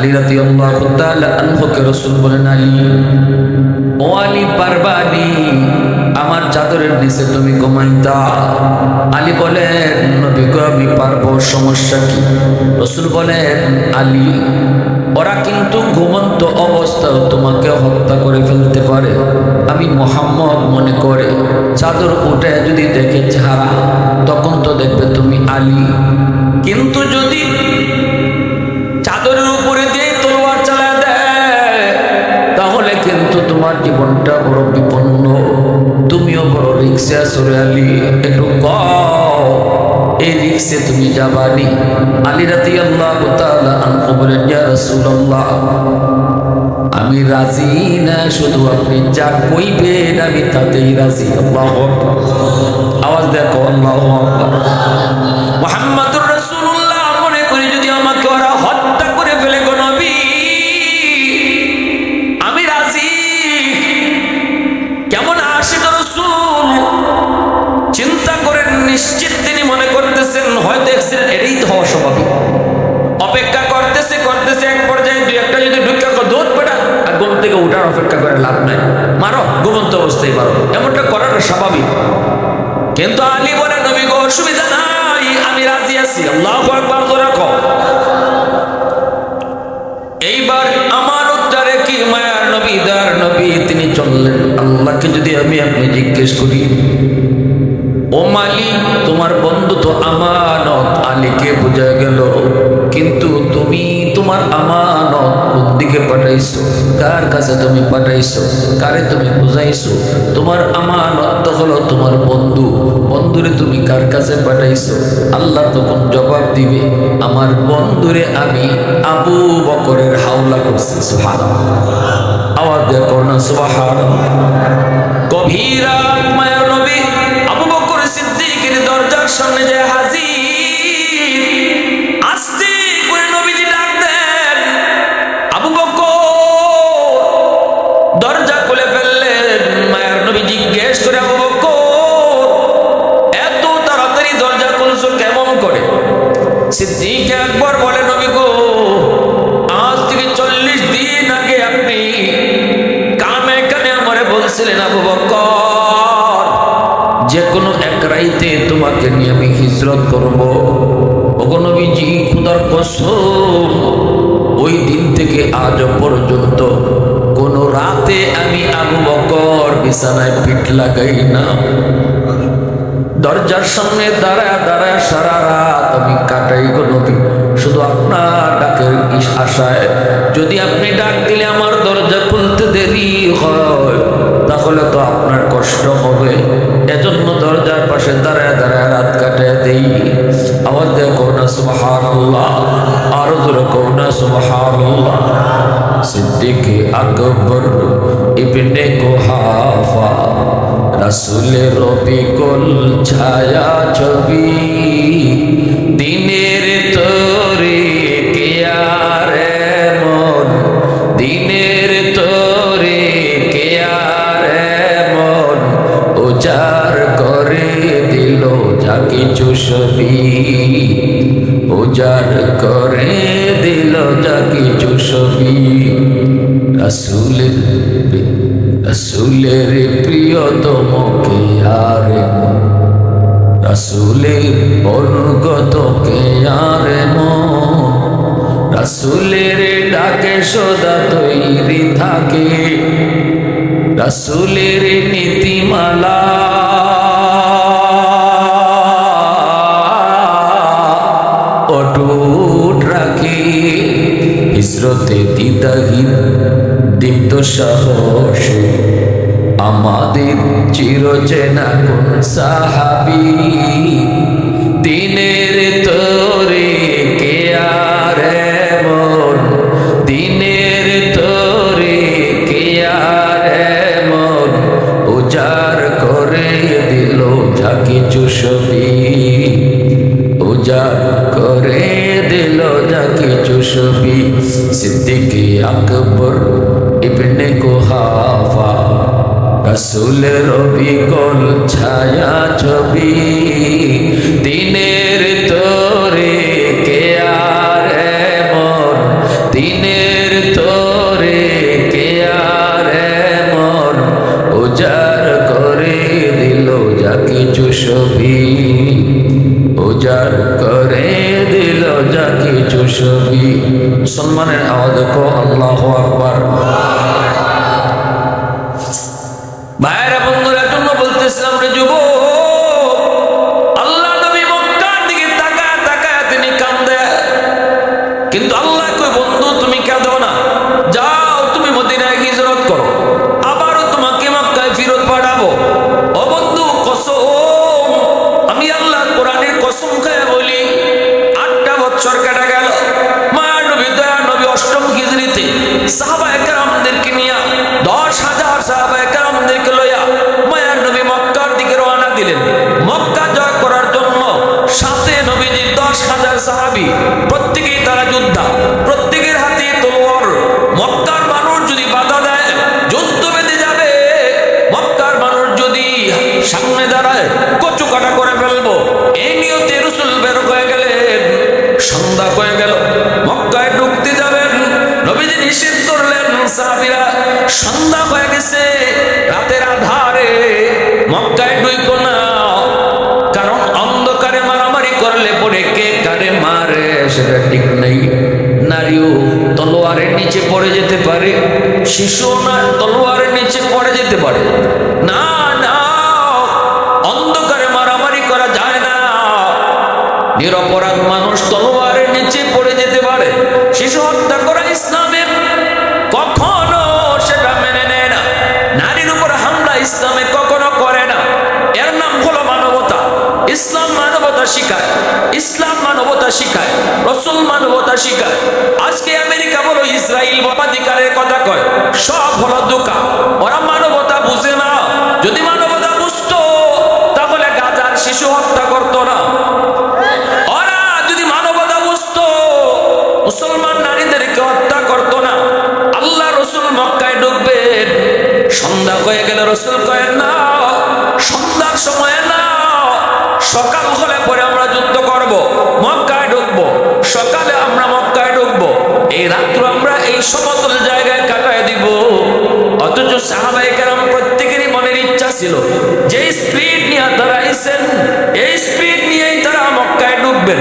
আলী রাদিয়াল্লাহু তাআলা আনহুকে রাসূল বলেন, আলী, ও আলী, পারবানি আমার চাদরের নিচে তুমি ঘুমাইতা? আলী বলেন, নবী গো, আমি পারবো, সমস্যা কি? রাসূল বলেন, আলী, ওরা কিন্তু ঘুমন্ত অবস্থায় তোমাকে হত্যা করে ফেলতে পারে। আমি মুহাম্মদ মনে করে চাদর উঠে যদি দেখে ছাড়া, তখন তো দেখবে তুমি আলী। কিন্তু যদি চাদরের উপরে দিয়ে তলোয়ার চালায় দেয়, তাহলে কিন্তু তোমার জীবনটা বড় বিপন্ন, তুমিও বড় রিক্সে আছো রে আলী। একটু কও, এই রিক্সে তুমি যাবানি? আলী রাদিয়াল্লাহু তাআলা আনহু বলেন, ইয়া রাসূলুল্লাহ, আমি রাজি না, শুধু আপনি যা কইবেন আমি তাতেই রাজি। আল্লাহু আকবার, আওয়াজ দেখো, আল্লাহু আকবার। মুহাম্মাদুর রাসূলুল্লাহ মনে করি যদি আমাকে ওরা হত্যা করে ফেলে গো নবী, আমি রাজি। কেমন আশিক রাসূল, চিন্তা করেন, নিশ্চিত তিনি মনে করতেছেন হয়তো অ্যাক্সিডেন্ট, এটাই তো হওয়া স্বাভাবিক। অপেক্ষা করতেছে করতেছে, এক পর্যায়ে দুই একটা যদি ঢুকা দৌড় পেটা, আর ঘুম থেকে উঠার অপেক্ষা করে লাভ নাই, মারো, ঘুমন্ত অবস্থায় মারো, এমনটা করাটা স্বাভাবিক। কিন্তু আলী বলে, নবী গো, অসুবিধা নাই, আমি রাজি আছি। আল্লাহু আকবার, জোরে কও। এইবার আমার উদ্ধারে কি মায়ার নবী, দার নবী, তিনি চললেন। আল্লাহকে যদি আমি আপনি জিজ্ঞেস করি, ও মালিক, তোমার বন্ধু তো আমানত, আলীকে বোঝা গেল, কিন্তু তুমি তোমার আমানত কোন দিকে পাঠাইছো? কার কাছে তুমি পাঠাইছো? কারে তুমি বুঝাইছো? তোমার আমানত তো হলো তোমার বন্ধু, বন্ধুরে তুমি কার কাছে পাঠাইছো? আল্লাহ তখন জবাব দিবে, আমার বন্ধুরে আমি আবু বকরের হাওলা করছি। সুবহানাল্লাহ, আওয়াজ দেখো না, সুবহানাল্লাহ। গভীর রাত, মায়ার নবী আবু বকর সিদ্দিকের দরজার সামনে যে হাজির, আস্তে করে নবীজি ডাক দেন, আবু বকর। দরজা খুলে ফেললেন। মায়ার নবী জিজ্ঞেস করে, আবু বকর, এত তাড়াতাড়ি দরজা খুলছো কেমন করে? সিদ্দিক আকবর বলে, নবী গো, আজ থেকে 40 দিন আগে আপনি কানে কানে আমারে বলছিলেন, আবু বকর, যে কোনো এক রাইতে তোমাকে নিয়ে আমি হিজরত করব। ওগো নবীজি, খোদার কসম, ওই দিন থেকে আজ পর্যন্ত কোন রাতে আমি আবু বকর বিছানায় পিঠ লাগাই না। দরজার সামনে দাঁড়ায় দাঁড়ায় সারা রাত আমি কাটাই গো নবী, শুধু আপনার ডাকের আশায়। যদি আপনি ডাক দিলে আমার দরজা খুলতে দেরি হয়, তাহলে তো আপনার কষ্ট হবে, এজন্য দরজার পাশে দাঁড়ায় দাঁড়ায় রাত কাটায় দেই। আওয়াজ দেখো না, সুবহানাল্লাহ, আরো জোরে কও না, সুবহানাল্লাহ। সিদ্দিক আকবর ইবনে কুহাফা, রাসূলের রবিকুল ছায়া ছবি, দিনের তরে কে আর মন, দিনের তরে কে আর মন, উজাড় করে দিল যা কিছু ছবি, উজাড় করে দিল যা কিছু ছবি। রাসূলের রাসূলের প্রিয়তম কে আর মন, রাসূলের অনুগত কে আর মন, রাসূলের ডাকে সদা তৈরি থাকে, রাসূলের নীতিমালা অটুট রাখে, হিজরতে দ্বিধাহীন দীপ্ত সাহসে আমাদের চিরচেনা কোন সাহাবী, দিনের তরে কে আর মন, দিনের তরে কে আর মন, উজাড় করে দিল যা কিছু ছবি, উজাড় করে দিল যা কিছু ছবি। সিদ্দিক আকবর ইবনে কুহাফা, রাসূলের রবিকুল ছায়া ছবি, দিনের তরে কে আর মন, দিনের তোরে কে আর এমন উজাড় করে দিল যা কিছু ছবি, উজাড় করে দিল যা কিছু ছবি। মুসলমানের আওয়াজ কো আল্লাহু আকবার। ভাইরা বন্ধুরা জন্য বলতেছিলাম রে যুবক, আল্লাহ নবী মক্কার দিকে তাকায় তাকায় তিনি কান্দে, কিন্তু আল্লাহ কই বন্ধু তুমি কাঁদো না, যাও তুমি মদিনায় হিজরত করো, আবারও তোমাকে মক্কায় ফেরত পাঠাবো। ও বন্ধু কসম, আমি আল্লাহ কোরআনের কসম খায় বলি 8টা বছর কাটা গেল। মায়া নবী দয়া নবী 8ম হিজরিতে সাহাবায়ে কেরামদেরকে নিয়ে 10,000 সাহাবায়ে কেরামদেরকে লইয়া মায়ার নবী মক্কার দিকে রওনা দিলেন মক্কা জয় করার জন্য। সাথে নবীজির 10,000 সাহাবী, প্রত্যেকেই তারা যোদ্ধা, প্রত্যেকের হাতে তলোয়ার। মক্কার মানুষ যদি বাধা দেয় যুদ্ধ বেঁধে যাবে, মক্কার মানুষ যদি সামনে দাঁড়ায় কচু কাটা করে ফেলবো, এই নিয়তে রাসূল বের হয়ে গেলেন। সন্ধ্যা হয়ে গেল, মক্কায় ঢুকতে যাবেন, নবীজি নিষেধ করলেন সাহাবীরা সন্ধ্যা হয়ে গেছে, রাতের আধারে মক্কায় ঢুকো না, কারণ অন্ধকারে মারামারি করলে পরে কে কারে মারে সেটা ঠিক নেই। নারীও তলোয়ারের নিচে পড়ে যেতে পারে, শিশু না তলোয়ারের নিচে পড়ে যেতে পারে। না না, অন্ধকারে মারামারি করা যায় না। নিরপরাধ মানুষ তলোয়ারের নিচে পড়ে যেতে পারে। শিশু হত্যা করা ইসলামে কখনো সেটা মেনে নেয় না। নারীর উপর হামলা ইসলামে কখনো করে না। এর নাম হলো মানবতা। ইসলাম মানবতা শিখায়, ইসলাম মানবতা শিখায়, রাসূল মানবতা শিখায়। আজকে আমেরিকা বলো, ইসরায়েল মানবাধিকারের কথা কয়, সব হলো ধোঁকা। ওরা মানবতা বুঝে না। যদি মানবতা বুঝতো তাহলে গাজার শিশু হত্যা করতো না। ওরা যদি মানবতা বুঝতো মুসলমান নারীদেরকে হত্যা করতো না। আল্লাহ রাসূল মক্কায় ঢুকবেন, সন্ধ্যা হয়ে গেলে রাসূল কয়েন না, সন্ধ্যার সময় না, সকাল হলে পরে আমরা যুদ্ধ করব, মক্কায় ঢুকবো, সকালে আমরা মক্কায় ঢুকবো, এই রাত্র আমরা এই সমতল জায়গায় কাটায় দিব। অথচ সাহাবায়ে কেরাম প্রত্যেকেরই মনের ইচ্ছা ছিল, যে স্পিড নিয়ে তারা আইছেন এই স্পিড নিয়েই তারা মক্কায় ঢুকবেন।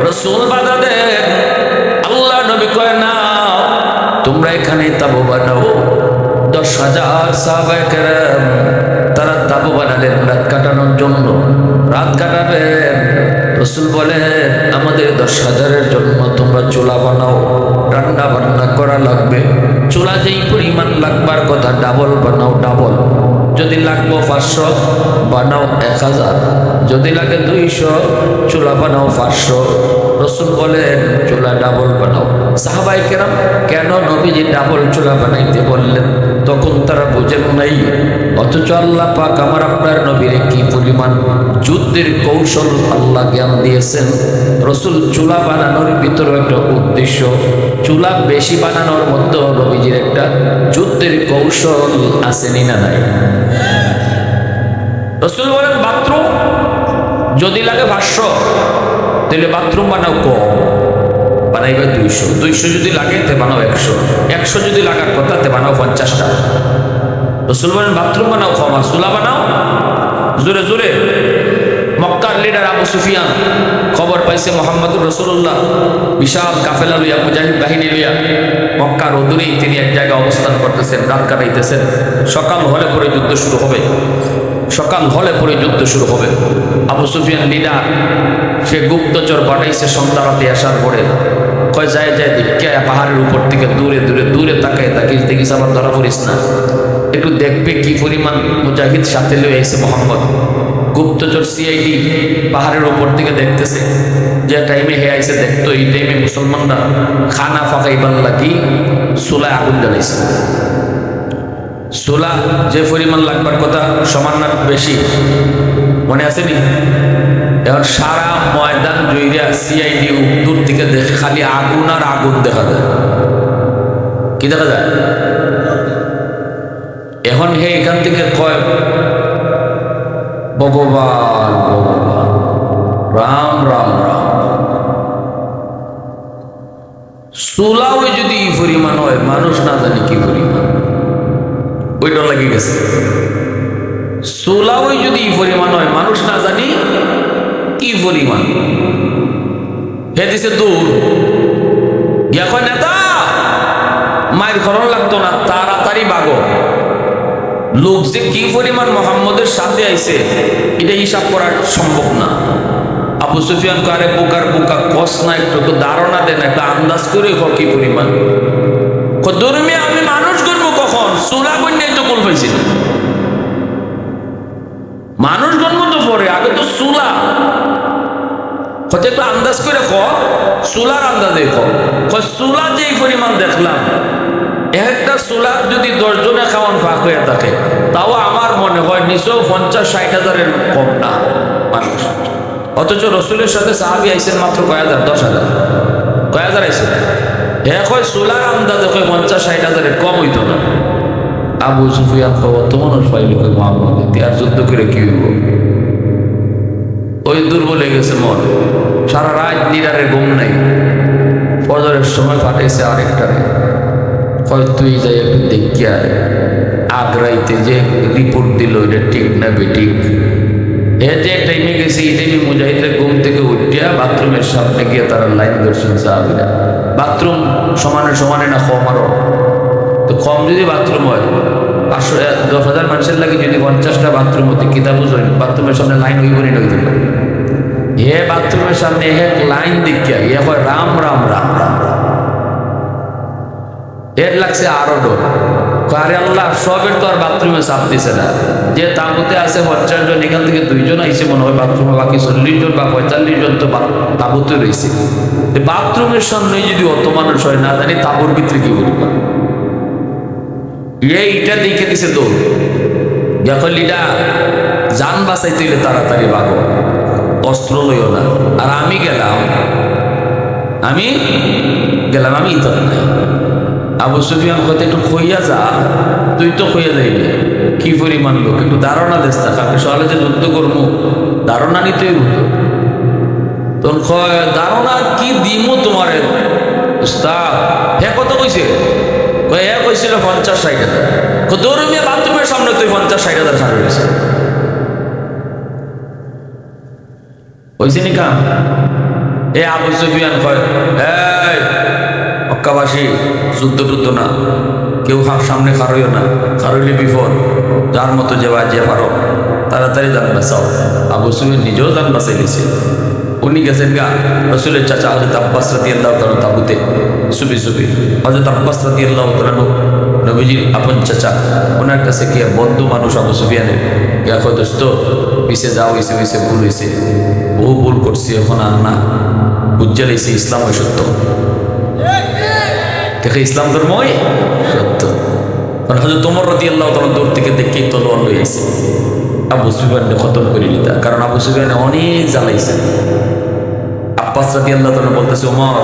রাসূল বাধা দেন, আল্লাহ নবী কয় না, তোমরা এখানে তাবু বানাও। 10,000 সাহাবায়ে কেরাম তারা তাবু বানালেন রাত কাটানোর জন্য, রাত কাটাবেন। রাসূল বলেন আমাদের 10,000-এর জন্য তোমরা চুলা বানাও, রান্না বান্না করা লাগবে। চুলা যেই পরিমাণ লাগবার কথা ডাবল বানাও, ডাবল। যদি লাগবো 500 বানাও 1000, যদি লাগে 200 চুলা বানাও 500। রাসূল বলেন চুলা ডাবল বানাও। সাহাবায়ে কেরাম কেন নবীজি ডাবল চুলা বানাইতে বললেন তখন তারা বোঝেন নাই। অথচ আল্লাহ পাক আমার আপনার নবীর কি পরিমাণ যুদ্ধের কৌশল আল্লাহ জ্ঞান দিয়েছেন। রাসূল চুলা বানানোর ভিতরে একটা উদ্দেশ্য, চুলা বেশি বানানোর মধ্যে নবীজির একটা যুদ্ধের কৌশল আসেনি না নাই? রাসূল বলেন বাথরুম যদি লাগে 500 তাহলে বাথরুম বানাও কম, বানাইবে 200 যদি লাগে তে বানাও 100 যদি লাগার কথা তে বানাও 50টা। রাসূল বলেন বাথরুম বানাও কম আর চুলা বানাও জোরে জোরে। মক্কার লিডার আবু সুফিয়ান খবর পাইছে মুহাম্মদুর রাসূলুল্লাহ বিশাল কাফেলা লইয়া, মুজাহিদ বাহিনী লইয়া মক্কার অদূরেই তিনি এক জায়গায় অবস্থান করতেছেন, রাত কাটাইতেছেন। সকাল হলে পরে যুদ্ধ শুরু হবে, সকাল হলে পরে যুদ্ধ শুরু হবে। আবু সুফিয়ান লিডার, সে গুপ্তচর পাঠাইছে সন্ধ্যা রাতে আসার পরে, কয় যায় যায় দেখে পাহাড়ের উপর থেকে দূরে দূরে দূরে তাকায় তাকিয়ে দেখিস আবার ধরা পড়িস না, একটু দেখবে কি পরিমাণ মুজাহিদ সাথে লয়ে এসে মোহাম্মদ। গুপ্তচর সিআইডি পাহাড়ের উপর থেকে দেখতেছে, যে টাইমে হে আইসে দেখতো এই টাইমে মুসলমানরা খানা ফাঁকাইবার লাগি চুলায় আগুন জ্বালাইছে। চুলা যে পরিমাণ লাগবার কথা সমান না বেশি, মনে আছে নি? এখন সারা ময়দান জুইরা সিআইডি দূর থেকে দেখে খালি আগুন আর আগুন দেখা যায়। কি দেখা যায়? এখন হে এখান থেকে কয় ভগবান ভগবান, রাম রাম রাম। চুলাও যদি মানুষ না জানি কি পরিমাণ, ওইটা লাগে গেছে। সোলাওই যদি এই পরিমাণ হয়, মানুষ না জানি কি পরিমাণ। হে দিছে দূর গিয়া কয় নেতা মায়ের খরণ লাগতো না, তাড়াতাড়ি বাগো। লোক যে কি পরিমাণ মোহাম্মদের সাথে আইছে এটা হিসাব করা সম্ভব না। আবু সুফিয়ান কারে বোকার বোকা কস না, একটু ধারণা দেন, একটা আন্দাজ করে কি পরিমাণ। ধর্মে আমি মানুষ গণবো কখন? সোলা কন্যাই তো কোল পাইছি না, মানুষ জন্ম তো পরে, আগে তো সুলা। হয়তো একটু আন্দাজ করে সুলার আন্দাজে সুলা যে পরিমাণ দেখলাম, একটা সুলার যদি 10 জনে খাওয়ান ফাঁক হয়ে থাকে, তাও আমার মনে হয় নিশ্চয় 50-60 হাজারের কম না মানুষ। অথচ রসুলের সাথে সাহাবি আইসেন মাত্র কয় হাজার, 10,000, কয় হাজার আইসেন। কয় সুলার আন্দাজে কয় 50-60 হাজারের কম হইতো না। আবু সুফিয়ান অত মানুষ পাইল কই মোহাম্মদ, আর যুদ্ধ করে কি হইব? ওই দুর্বল হয়ে গেছে মন, সারা রাত নিরারে ঘুম নাই। ফজরের সময় পাঠাইছে আরেকটারে, কয় তুই যাই একটু দেখি আয় আগ্রাইতে যে রিপোর্ট দিল এটা ঠিক না বেঠিক। যে টাইমে গেছে এই টাইমে মুজাহিদের ঘুম থেকে উঠিয়া বাথরুমের সামনে গিয়ে তারা লাইন ধরছেন সাহাবীরা। বাথরুম সমানে সমানে না কম, আরো তো কম যদি বাথরুম হয়, 10,000 মানুষের লাগে যদি 50টা বাথরুম হতে কিতাব বুঝবেন, বাথরুমের সামনে লাইন হইব নি হইতে পারে। বাথরুমের সামনে এক লাইন দেখিয়া হয় রাম রাম রাম রাম, এর লাগছে আরো ডর। আরে আল্লাহ, সবের তো আর বাথরুমে চাপ দিছে না। যে তাঁবুতে আছে 50 জন, এখান থেকে 2 জন আইসে মনে হয় বাথরুমে, বাকি 40 জন বা 45 জন তো তাঁবুতে রয়েছে। বাথরুমের সামনে যদি অত মানুষ হয়, না জানি তাঁবুর ভিতরে কি বলবো। এইটা দেখে দিছে তো যখন লিডা যান বাঁচাইতে হইলে তাড়াতাড়ি বাগো, অস্ত্র লইও না। আর আমি গেলাম আমি ইতর নাই। আবু সুফিয়ান হতে একটু খইয়া যা, তুই তো খইয়া যাইবি, কি পরিমাণ লোক, একটু ধারণা দেশ না, কাকে সকালে যে যুদ্ধ করবো ধারণা নিতেই হতো। তখন ধারণা কি দিমু তোমার উস্তাদ? কত কইছে? কইছিল 50-60 হাজার। দৌড়ে বাথরুমের সামনে তুই 50-60 হাজার খারাপ হয়েছে হয়েছে নি কাম। আবু সুফিয়ান কয় মক্কাবাসী যুদ্ধ টুদ্ধ না, কেউ সামনে খারইও না, খারইলে বিপদ, যার মতো যে পারো তাড়াতাড়ি যান বাঁচাও। আবু সুফিয়ান নিজেও যান বাঁচাই দিয়েছে। উনি গেছেন গা রসুলের চাচা হজরত আব্বাস রাদিয়াল্লাহু তাআলা তাবুতে সুবি হজরত আব্বাস রাদিয়াল্লাহু তাআলা নবীজির আপন চাচা, ওনার কাছে গিয়ে বন্ধু মানুষ আবু সুফিয়ানের গিয়া কয় দোস্ত পিছিয়ে যাও, হয়েছে ভুল হয়েছে, বহু ভুল করছি, এখন আর না, বুঝে লাইছি ইসলাম ওই সত্য, দেখে ইসলাম ধর্মই সত্য। হজরত ওমর রাদিয়াল্লাহু তাআলা দূর থেকে দেখেই তলোয়ার লই আইছে আবু সুফিয়ানকে খতম করে নিতা, কারণ আবু সুফিয়ান অনেক জ্বালাইছে। আব্বাস রাদিয়াল্লাহু তাআলা বলতেছে ওমর,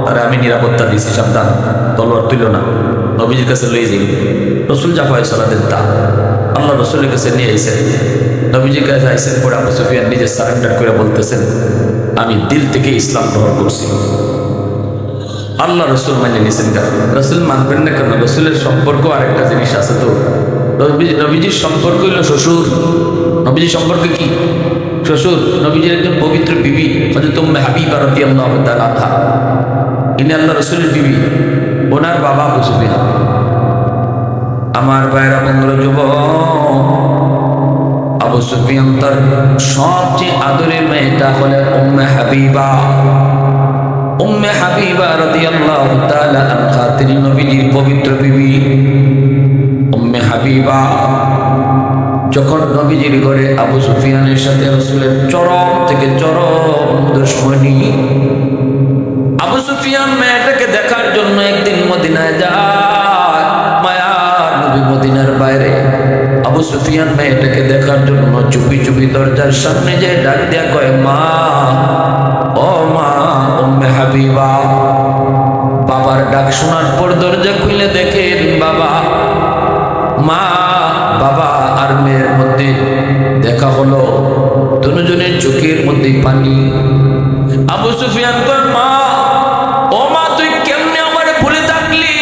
আরে আমি নিরাপত্তা দিছি, সাবধান, তলোয়ার তুইল না, নবীজির কাছে লই যাই। রসুল জাফায় সালাতের তা আল্লাহ রসুলের কাছে নিয়ে আইসেন, নবীজির কাছে আইসেন পরে আবু সুফিয়ান নিজে সারেন্ডার করে বলতেছেন আমি দিল থেকে ইসলাম গ্রহণ করছি। আল্লাহ রসুল মানে নিয়েছেন, রসুল মানবেন না কেন? রসুলের সম্পর্ক আরেকটা জিনিস আছে তো, নবীজির সম্পর্ক হইল শ্বশুর। নবীজির সম্পর্কে কি? শ্বশুর। নবীজির একজন পবিত্র বিবি হযরত উম্মে হাবিবা রাদিয়াল্লাহু তাআলা আনহা, ইনি আল্লাহ রসুলের বিবি, ওনার বাবা আবু সুফিয়ান। আমার ভাইরা বন্ধুরা, যুবক, আবু সুফিয়ান তার সবচেয়ে আদরের মেয়েটা হলে উম্মে হাবিবা। উম্মে হাবিবা রাদিয়াল্লাহু তাআলা আনহা, তিনি নবীজির পবিত্র বিবি। উম্মে হাবিবা যখন নবীজির ঘরে আবু সুফিয়ানের সাথে রাসূলের চরম থেকে চরম দুশমনী, আবু সুফিয়ান মেয়েটাকে দেখার জন্য একদিন মদিনায় যায়। মায়ার নবী মদিনার বাইরে, আবু সুফিয়ান মেয়েটাকে দেখার জন্য চুপি চুপি দরজার সামনে যে ডাক দিয়া কয় মা, ও মা উম্মে হাবিবা। বাবার ডাক শোনার পর দরজা খুলে দেখেন বাবা, মা বাবা আর মেয়ের মধ্যে দেখা হলো, দুজনের চোখের মধ্যে পানি। আবু সুফিয়ান কয় মা, ও মা তুই কেমনে আমারে ভুলে থাকলি?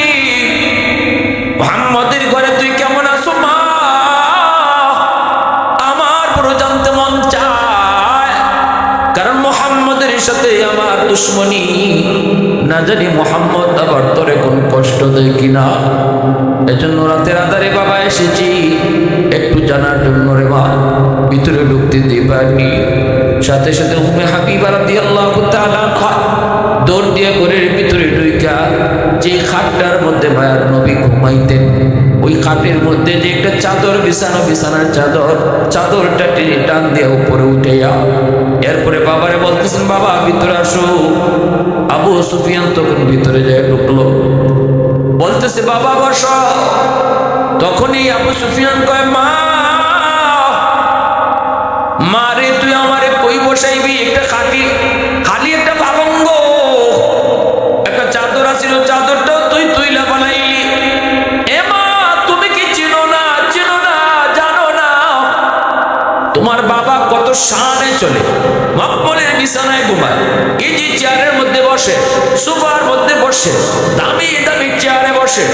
জানি মোহাম্মদ আবার তোরে কোনো কষ্ট দেয় কিনা। এজন্য রাতের আধারে বাবা এসেছি একটু জানার জন্য রে মা। ভিতরে ঢুকতে দিয়ে পারিনি। সাথে সাথে উম্মে হাবিবা রাদিয়াল্লাহু তাআলা দৌড় দিয়ে ঘরের ভিতরে ঢুইকা যে খাটটার মধ্যে মায়ার নবী ঘুমাইতেন, ওই খাটের মধ্যে যে একটা চাদর বিছানো, বিছানার চাদরটা টেনে টান দিয়ে উপরে উঠে যাও। এরপরে বাবারে বলতেছেন, বাবা ভিতরে আসো। আবু সুফিয়ান তখন ভিতরে যায় ঢুকলো, বলতেছে বাবা বসো। তখনই আবু সুফিয়ান কয়, মা মারে তুই আমারে কই বসাইবি? একটা খালি একটা পালঙ্গ, একটা চাদর আছিল, চাদরটাও তুই তুইলা বানাইলি। এ মা তুমি কি চিনো না জানো না তোমার বাবা কত শানে চলে, মকবলের বিছানায় ঘুমায়, এই যে চেয়ারের মধ্যে বসে, সোফার মধ্যে বসে, দামি দামি চেয়ারে বসে,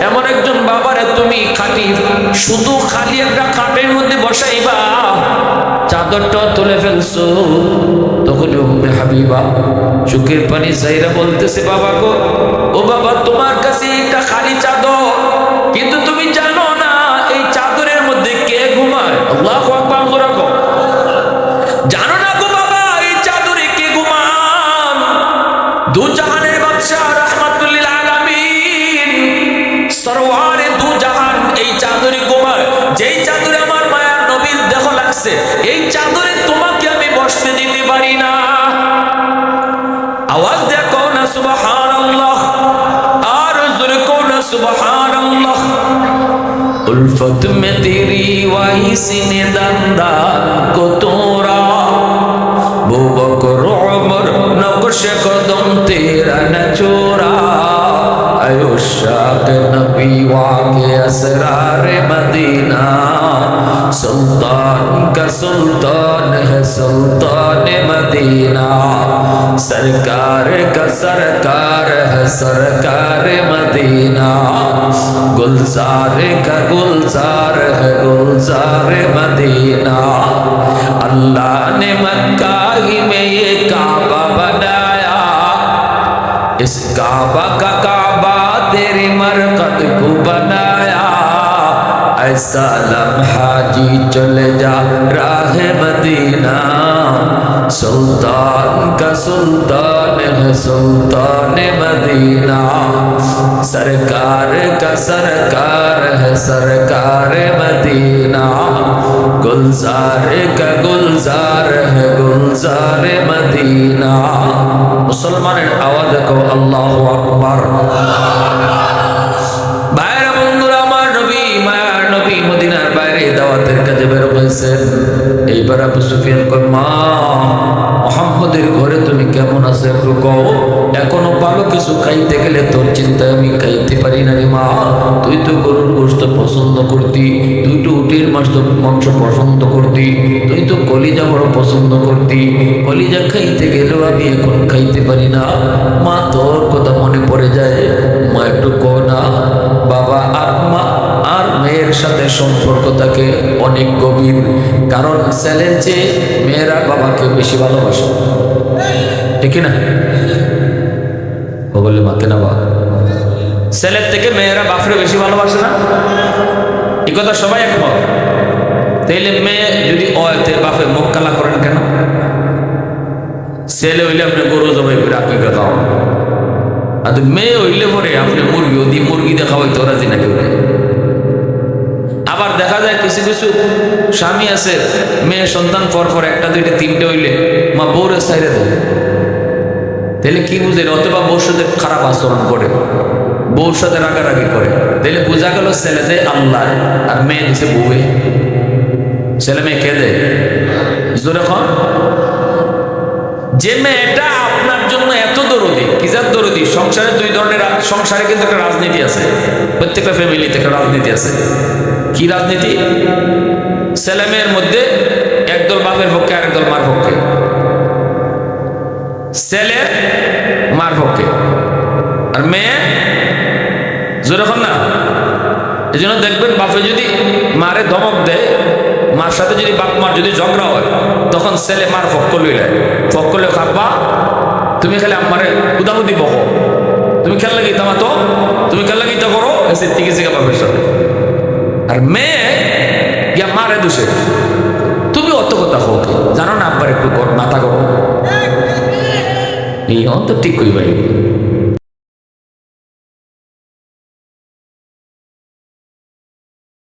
এমন একজন বাবারে তুমি শুধু খালি একটা খাটের মধ্যে বসাইবা, চাদরটা তুলে ফেলছো। তখন উম্মে হাবিবা চোখের পানি চাইরা বলতেছে, বাবা গো, ও বাবা তোমার কাছে একটা খালি চাদর, কিন্তু তুমি জানো না এই চাদরের মধ্যে কে ঘুমায়? আল্লাহু আকবার, জোরে কও। জানো না গো বাবা এই চাদরে কে ঘুমান? দু জাহানের বাদশা রাহমাতুল লিল আলামিন, সরওয়ারে দু জাহান এই চাদরে ঘুমায়। যেই চাদরে আমার মায়ার নবীর দেহ লাগছে, এই চাদরে তোমাকে আমি বসতে দিতে পারি না। আওয়াজ দিয়ে কও না সুবহানাল্লাহ, আর জোরে কও না সুবহানাল্লাহ। उल्फत में तेरी वाही सीने दंदान को तोरा, वो बकर उमर नक्श कदम तेरा न चोरा। आयुष्याक नबी वाके असरार मदीना, सुल्तान का सुल्तान है सुल्तान मदीना, सरकार का सरकार है सरकार मदीना, गुलजार का गुलजार है गुलजार मदीना। अल्लाह ने मक्का ही में ये काबा बनाया, इस काबा का काबा तेरी मरकत को बनाया। ऐसा लम्हा जी चले जा राह मदीना, सुल्तान का सुल्तान है सुल्तान मदीना, सरकार का सरकार है सरकार मदीना, गुलजार का गुलजार है गुलजार मदीना। मुसलमाনের আওয়াজ দেখো, আল্লাহু আকবার। বাইরে বন্ধুরা, আমার নবী মায়ার নবী মদিনার বাইরে দাওয়াতের কাজে বের হয়েছেন। এইবার আবু সুফিয়ান কয়, মা মুহাম্মদের ঘরে তুমি কেমন আছো একটু কও। এখনো ভালো কিছু খাইতে গেলে তোর চিন্তায় আমি খাইতে পারি না রে মা। তুই তো গরুর গোশত পছন্দ করতি, তুই তো উটের মাংস পছন্দ করতি, তুই তো কলিজা বড় পছন্দ করতি। কলিজা খাইতে গেলেও আমি এখন খাইতে পারি না মা, তোর কথা মনে পড়ে যায়। মা একটু কও না। বাবা আর মা আর মেয়ের সাথে সম্পর্ক থাকে অনেক গভীর, কারণ ছেলের চেয়ে মেয়েরা বাবাকে বেশি ভালোবাসে, ঠিক না? বলে মাকে না, বা ছেলের থেকে মেয়েরা বাপরে বেশি ভালোবাসে না? এই কথা সবাই একমত। তাইলে মেয়ে যদি অয়তে বাপে মুখ কালা করেন কেন? ছেলে হইলে আপনি গরু জবাই করে আপনি খাওয়া, আর মেয়ে হইলে পরে আপনি মুরগি দিয়ে খাওয়াইতে রাজি না কেউ। আবার দেখা যায় কিছু কিছু স্বামী আছে, মেয়ে সন্তান পর একটা দুইটা তিনটে হইলে মা বউরে ছাইরে দেয়। তাহলে কি বুঝে? অথবা বউর সাথে খারাপ আচরণ করে, বউর সাথে রাগারাগি করে। তাহলে বোঝা গেল ছেলে দেয় আল্লাহ আর মেয়ে দিছে বউয়ে। ছেলে মেয়ে কে দেয়? জোরে কন। যে মেয়েটা আপনার জন্য এত দরদি, কিজার দরদি? সংসারে দুই ধরনের, সংসারে কিন্তু একটা রাজনীতি আছে, প্রত্যেকটা ফ্যামিলিতে একটা রাজনীতি আছে। কি রাজনীতি? ছেলে মেয়ের মধ্যে একদল বাপের পক্ষে আর একদল মার পক্ষে। ছেলে মার পক্ষে আর মেয়ে যেরকম না। এই জন্য দেখবেন বাপে যদি মারে ধমক দেয়, মার সাথে যদি বাপ মার যদি ঝগড়া হয়, তখন ছেলে মার পক্ষ লইলে পক্ষ লই, খাবা তুমি খালি আমারে উদাহুদি বকো, তুমি খেয়াল লাগি তামা তো, তুমি খেয়াল লাগি তা করো, এসে থেকে শিখা বাপের সাথে। আর মেয়ে গিয়া মারে দোষে, তুমি অত কথা হোক, জানো না আব্বার একটু মাথা করো, এই তো ঠিক কই ভাই।